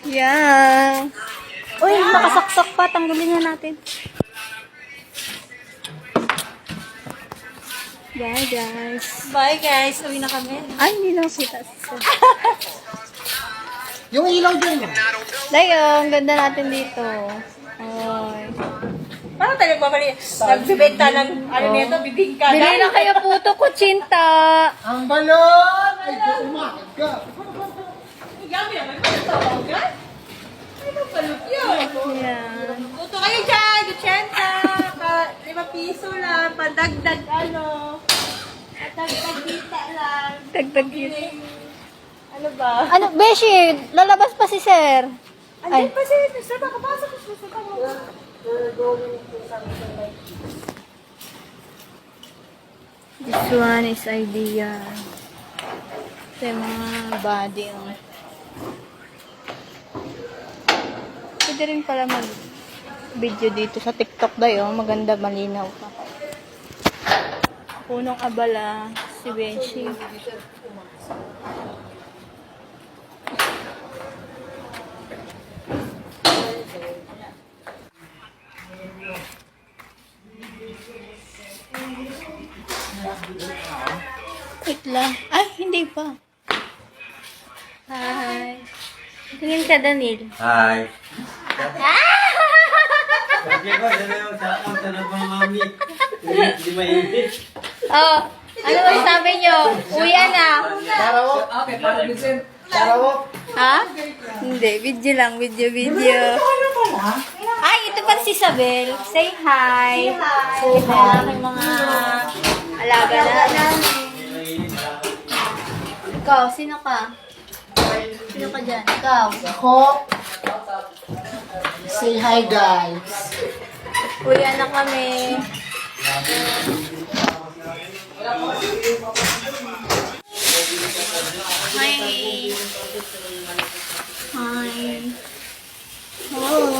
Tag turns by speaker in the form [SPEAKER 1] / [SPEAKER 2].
[SPEAKER 1] Yeah. Uy, nakasaksak pa. Tanggalin na natin. Bye, guys.
[SPEAKER 2] Bye guys, uwi na kami.
[SPEAKER 1] Ay, hindi na kita.
[SPEAKER 3] Yung ilaw dyan.
[SPEAKER 1] Dayo, ang ganda natin dito. Oy.
[SPEAKER 2] Paano tayo babali? Nagbibenta ng ano nito, bibingka.
[SPEAKER 1] Bili na kayo puto kutsinta.
[SPEAKER 3] Ang balon! Ay, umakit ka.
[SPEAKER 2] Gabi naman, tawagan? Ano balot yun?
[SPEAKER 1] Yan.
[SPEAKER 2] Tuto kayo dyan, 80. 5 piso lang, pandagdag ano. Pandagdag kita lang.
[SPEAKER 1] Dagdag yun.
[SPEAKER 2] Ano ba?
[SPEAKER 1] Ano, Beshi, lalabas pa si Sir.
[SPEAKER 2] Andyan pa si Mr. Makapasok ko sa tawa.
[SPEAKER 1] This one is idea. Ito yung mga body. Oh. Pwede rin pala mag-video dito sa TikTok dayo. Maganda, malinaw pa. Punong abala, si Beshi. Wait lang. Ay, hindi pa. Hi. Tingin ka, Daniel.
[SPEAKER 4] Hi. Sabi ko, dala yung sakang sa nabang mami. Hindi mainit.
[SPEAKER 1] Oh, ano ba sabi nyo? Uya na.
[SPEAKER 3] Sarawok. Okay, para Vincent. Sarawok.
[SPEAKER 1] Ha? Hindi, video lang. Video. Ay, ito pa si Isabel. Say hi. Say hi. Aking mga alaga na. Ikaw, sino ka? Sino ka dyan? Ikaw.
[SPEAKER 3] Ako. Say hi, guys.
[SPEAKER 1] Uya na kami. Hi. Hi. Oh.